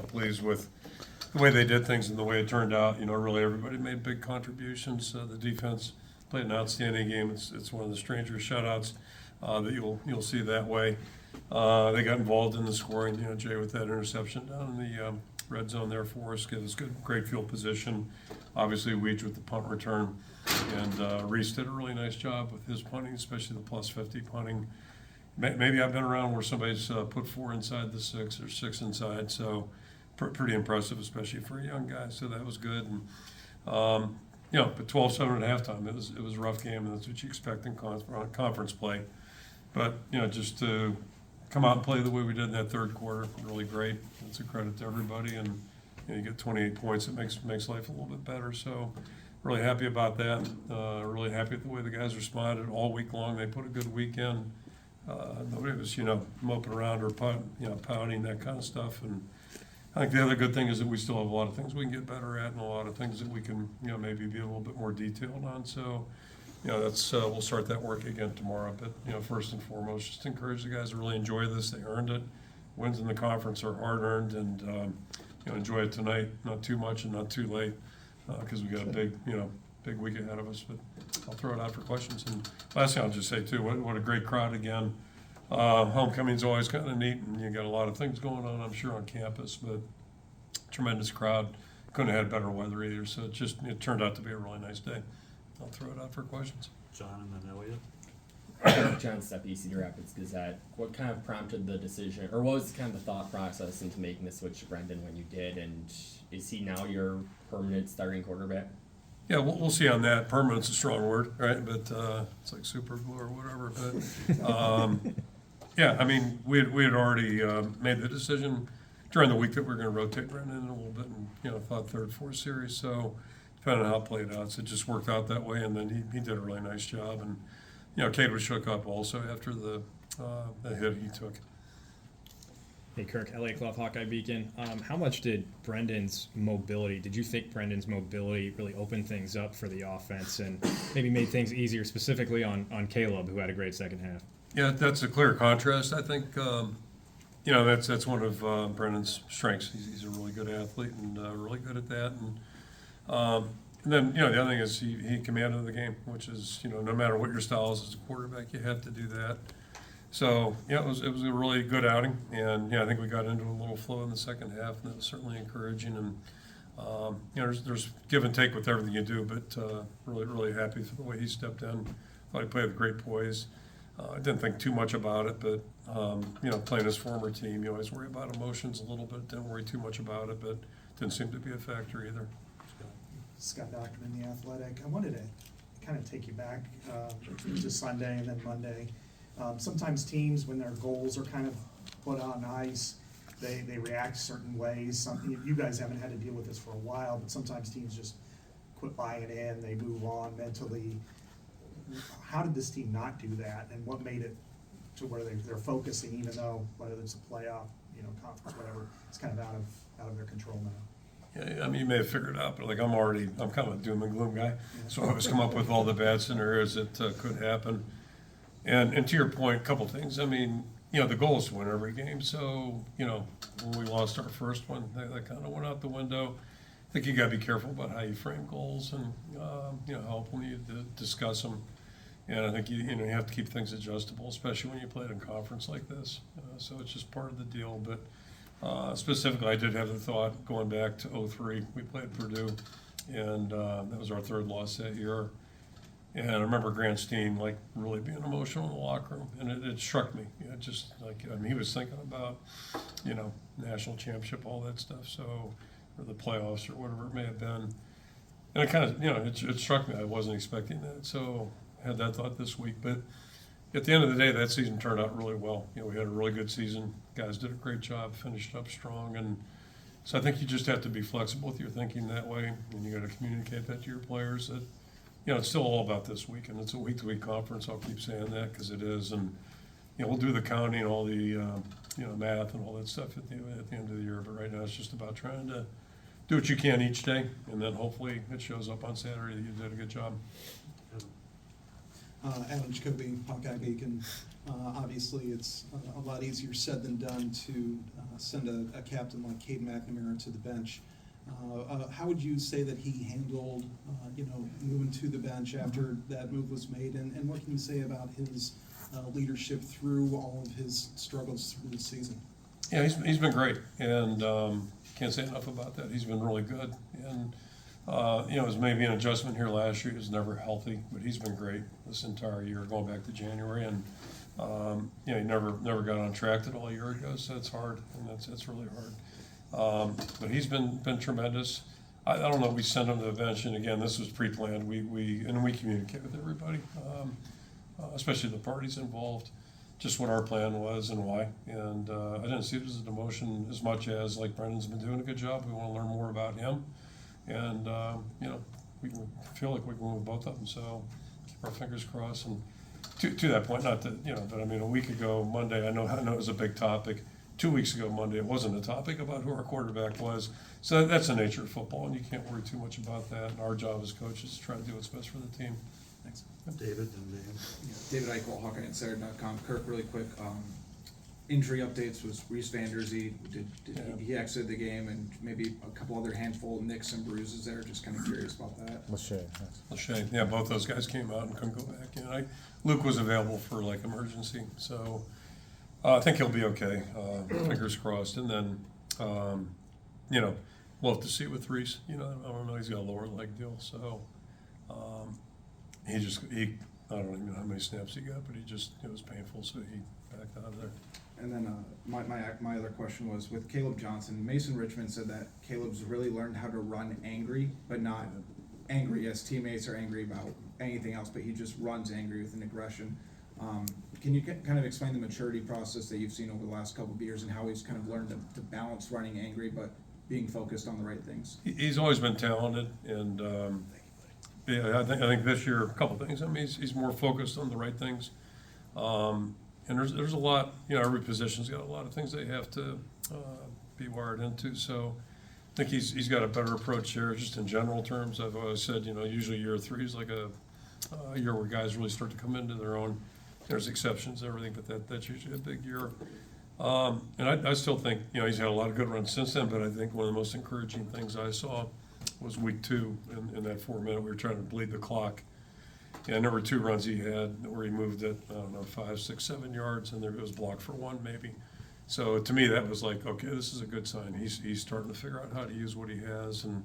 pleased with the way they did things and the way it turned out. Really everybody made big contributions. The defense played an outstanding game. It's one of the stranger shutouts that you'll see that way. They got involved in the scoring. Jay with that interception down in the red zone there for us, gives us great field position. Obviously, Weege with the punt return, and Reese did a really nice job with his punting, especially the plus 50 punting. Maybe I've been around where somebody's put 4 inside the 6 or 6 inside, so pretty impressive, especially for a young guy. So that was good. And but 12-7 at halftime, it was a rough game, and that's what you expect in conference play. But just to come out and play the way we did in that third quarter, really great. It's a credit to everybody, and you get 28 points. It makes life a little bit better. So really happy about that. Really happy with the way the guys responded all week long. They put a good weekend. Nobody was moping around or pouting, that kind of stuff. And I think the other good thing is that we still have a lot of things we can get better at, and a lot of things that we can maybe be a little bit more detailed on. So that's we'll start that work again tomorrow. But first and foremost, just encourage the guys to really enjoy this. They earned it. Wins in the conference are hard earned, and enjoy it tonight. Not too much and not too late, because we got a big week ahead of us. But I'll throw it out for questions. And last thing I'll just say too, what a great crowd again. Homecoming's always kind of neat, and you got a lot of things going on, I'm sure, on campus. But tremendous crowd. Couldn't have had better weather either. So it turned out to be a really nice day. I'll throw it out for questions. John and then Elliot. John Steppe, Cedar Rapids Gazette. What kind of prompted the decision, or what was kind of the thought process into making the switch to Brendan when you did? And is he now your permanent starting quarterback? Yeah, we'll see on that. Permanent's a strong word, right? But it's like super glue or whatever. But yeah, I mean, we had already made the decision during the week that we were going to rotate Brendan a little bit, and thought third, fourth series. So depending on how it played out, so it just worked out that way. And then he did a really nice job. And Cade was shook up also after the hit he took. Hey, Kirk, LA Clough, Hawkeye Beacon. How much did you think Brendan's mobility really opened things up for the offense and maybe made things easier, specifically on Caleb, who had a great second half? Yeah, that's a clear contrast. I think, that's one of Brendan's strengths. He's a really good athlete and really good at that. And then, the other thing is he commanded the game, which is, no matter what your style is as a quarterback, you have to do that. So, it was a really good outing. And, I think we got into a little flow in the second half, and that was certainly encouraging. And, there's give and take with everything you do, but really, really happy for the way he stepped in. Thought he played with great poise. I didn't think too much about it, but, playing his former team, you always worry about emotions a little bit. Didn't worry too much about it, but didn't seem to be a factor either. Scott Dockerman, The Athletic. I wanted to kind of take you back to Sunday and then Monday. Sometimes teams, when their goals are kind of put on ice, they react certain ways. You guys haven't had to deal with this for a while, but sometimes teams just quit buying in, they move on mentally. How did this team not do that, and what made it to where they're focusing, even though whether it's a playoff, conference, whatever, it's kind of out of their control now? Yeah, I mean, you may have figured it out, but I'm kind of a doom and gloom guy. So I always come up with all the bad scenarios that could happen. And to your point, a couple things. I mean, the goal is to win every game. So, when we lost our first one, that kind of went out the window. I think you got to be careful about how you frame goals and, how openly you discuss them. And I think you have to keep things adjustable, especially when you play it in conference like this. So it's just part of the deal. But specifically, I did have the thought going back to 2003. We played Purdue, and that was our third loss that year. And I remember Grant Steen really being emotional in the locker room, and it struck me. He was thinking about national championship, all that stuff. So, or the playoffs or whatever it may have been. And it kind of it struck me. I wasn't expecting that. So I had that thought this week, but at the end of the day, that season turned out really well. We had a really good season. Guys did a great job, finished up strong, and so I think you just have to be flexible with your thinking that way, and you got to communicate that to your players. That it's still all about this week, and it's a week-to-week conference. I'll keep saying that because it is, and we'll do the counting, all the math and all that stuff at the end of the year. But right now, it's just about trying to do what you can each day, and then hopefully it shows up on Saturday that you did a good job. Adam Jacoby, Hawkeye Beacon. Obviously, it's a lot easier said than done to send a captain like Cade McNamara to the bench. How would you say that he handled, moving to the bench after that move was made? And what can you say about his leadership through all of his struggles through the season? Yeah, he's been great, and can't say enough about that. He's been really good, and it was maybe an adjustment here last year. He was never healthy, but he's been great this entire year, going back to January, and he never got on track at all a year ago, so it's hard, and that's really hard. But he's been tremendous. I don't know. We sent him to the bench, and again, this was pre-planned. We communicate with everybody, especially the parties involved, just what our plan was and why. And I didn't see it as a demotion as much as, like, Brendan's been doing a good job. We want to learn more about him, and we can feel like we can move both of them. So keep our fingers crossed. And to that point, not that but I mean, a week ago Monday, I know it was a big topic. 2 weeks ago Monday, it wasn't a topic about who our quarterback was. So that's the nature of football, and you can't worry too much about that. And our job as coaches is to try to do what's best for the team. Thanks. David and Dan. David Eichel, HawkeyeInsider.com. Kirk, really quick, injury updates was Reese Vanderzee. He exited the game, and maybe a couple other handful of nicks and bruises there. Just kind of curious about that. Lachey, yeah, both those guys came out and couldn't go back in. Luke was available for like emergency, so I think he'll be okay. Fingers crossed. And then, we'll have to see with Reese. I don't know. He's got a lower leg deal, so I don't even know how many snaps he got, but it was painful, so he backed out of there. And then my other question was with Caleb Johnson. Mason Richmond said that Caleb's really learned how to run angry, but not angry as teammates are angry about anything else, but he just runs angry with an aggression. Can you kind of explain the maturity process that you've seen over the last couple of years and how he's kind of learned to balance running angry but being focused on the right things? He's always been talented, and I think this year a couple things. I mean, he's more focused on the right things, and there's a lot. Every position's got a lot of things they have to be wired into. So I think he's got a better approach here, just in general terms. I've always said, usually year 3 is like a year where guys really start to come into their own. There's exceptions and everything, but that's usually a big year. And I still think, he's had a lot of good runs since then, but I think one of the most encouraging things I saw was week 2 in that 4 minute. We were trying to bleed the clock. And there were 2 runs he had where he moved it, 5, 6, 7 yards, and it was blocked for 1 maybe. So to me, that was like, okay, this is a good sign. He's starting to figure out how to use what he has. And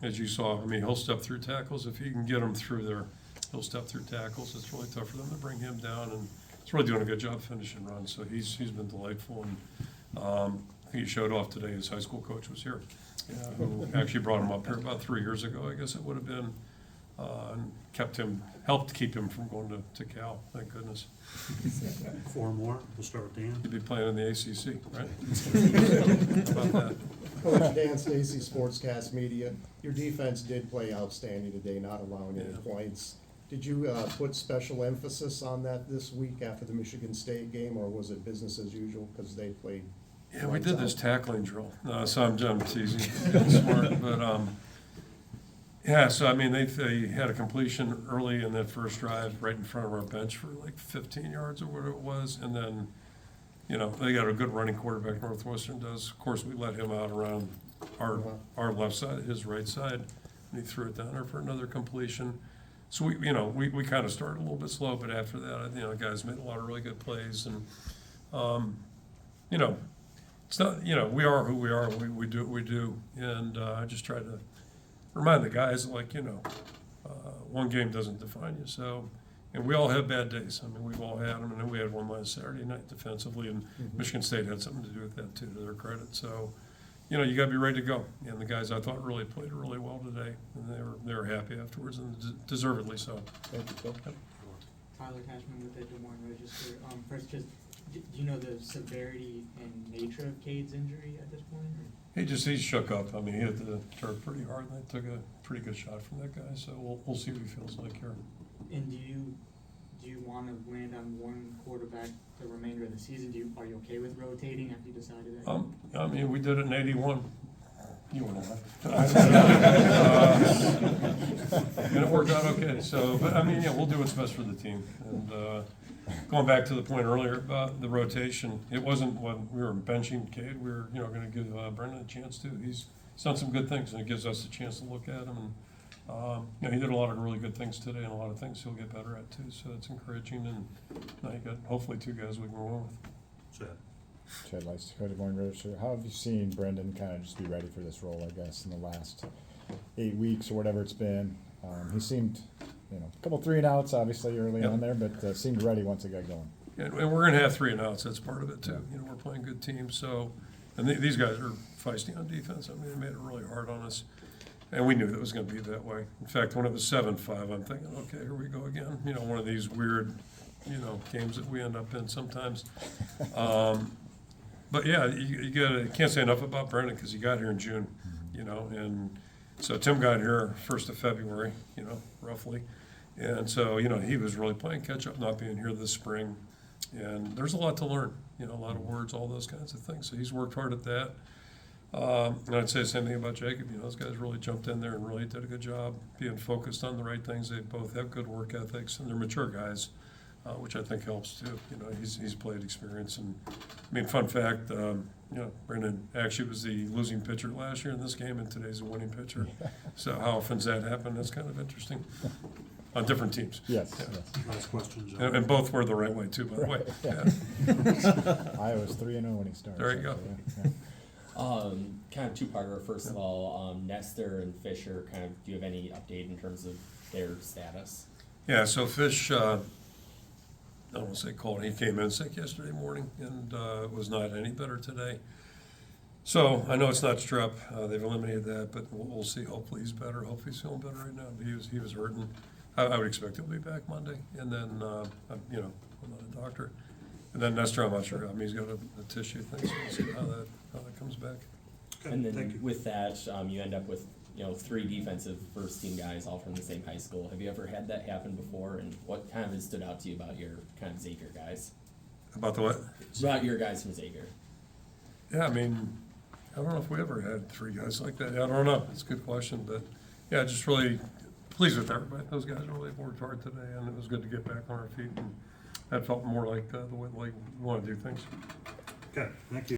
as you saw, I mean, he'll step through tackles. If he can get them through there, he'll step through tackles. It's really tough for them to bring him down, and he's really doing a good job finishing runs. So he's been delightful, and I think he showed off today. His high school coach was here, who actually brought him up here about 3 years ago, I guess it would have been, and helped keep him from going to Cal. Thank goodness. 4 more. We'll start with Dan. He'd be playing in the ACC, right? How about that? Coach Dan Stacy, Sportscast Media. Your defense did play outstanding today, not allowing any points. Did you put special emphasis on that this week after the Michigan State game, or was it business as usual because they played? Yeah, we did this tackling drill. So I'm teasing. Smart, but yeah. So I mean, they had a completion early in that first drive, right in front of our bench for like 15 yards or whatever it was, and then they got a good running quarterback. Northwestern does. Of course, we let him out around our left side, his right side, and he threw it down there for another completion. So we kind of started a little bit slow, but after that, guys made a lot of really good plays, and it's not, we are who we are. We do what we do, and I just try to remind the guys, like, one game doesn't define you. So, and we all have bad days. I mean, we've all had them, and then we had one last Saturday night defensively, and Michigan State had something to do with that too, to their credit. So, you got to be ready to go. And the guys, I thought, really played really well today, and they were happy afterwards, and deservedly so. Thank you, Phil. Tyler Cashman with the Des Moines Register. First, just do you know the severity and nature of Cade's injury at this point? He shook up. I mean, he hit the turf pretty hard, and they took a pretty good shot from that guy. So we'll see what he feels like here. And do you want to land on one quarterback the remainder of the season? Are you okay with rotating after you decided that? I mean, we did it in '81. You went on. And it worked out okay, so, but I mean, yeah, we'll do what's best for the team. And going back to the point earlier about the rotation, it wasn't when we were benching Cade, we were, gonna give Brendan a chance too. He's done some good things, and it gives us a chance to look at him. And, he did a lot of really good things today, and a lot of things he'll get better at too, so it's encouraging. And now you got hopefully two guys we can roll with. Chad. Chad Lice, Dakota Bourne Register. How have you seen Brendan kind of just be ready for this role, I guess, in the last 8 weeks or whatever it's been? He seemed, a couple 3 and outs obviously early Yep. on there, but seemed ready once it got going. And we're gonna have 3 and outs, that's part of it too. We're playing good teams, so, and these guys are feisty on defense. I mean, they made it really hard on us. And we knew that was gonna be that way. In fact, when it was 7-5, I'm thinking, okay, here we go again. One of these weird, games that we end up in sometimes. But yeah, you can't say enough about Brendan, because he got here in June, and so Tim got here 1st of February, roughly. And so, he was really playing catch up, not being here this spring. And there's a lot to learn, a lot of words, all those kinds of things. So he's worked hard at that. And I'd say the same thing about Jacob. Those guys really jumped in there and really did a good job being focused on the right things. They both have good work ethics, and they're mature guys, which I think helps too. He's played experience. And I mean, fun fact, Brendan actually was the losing pitcher last year in this game, and today's a winning pitcher. So how often does that happen? That's kind of interesting. On different teams. Yes, Yeah. yes. Last question, John. And both were the right way too, by the way. Yeah. Yeah. Iowa's 3-0 when he started. There you go. Yeah. Kind of two-parter. First of all, Nestor and Fisher, do you have any update in terms of their status? Yeah, so Fish, I don't want to say cold, he came in sick yesterday morning and was not any better today. So I know it's not strep, they've eliminated that, but we'll see. Hopefully he's better. Hopefully he's feeling better right now. But he was hurting. I would expect he'll be back Monday. And then, I'm not a doctor. And then Nestor, I'm not sure. I mean, he's got a tissue thing, so we'll see how that comes back. Okay, And thank then you. with that, you end up with 3 defensive first team guys all from the same high school. Have you ever had that happen before? And what kind of has stood out to you about your kind of Xavier guys? About the what? About your guys from Xavier. Yeah, I mean, I don't know if we ever had 3 guys like that. I don't know. It's a good question, but yeah, just really pleased with everybody. Those guys really worked hard today, and it was good to get back on our feet. And that felt more like the way we want to do things. Okay, thank you.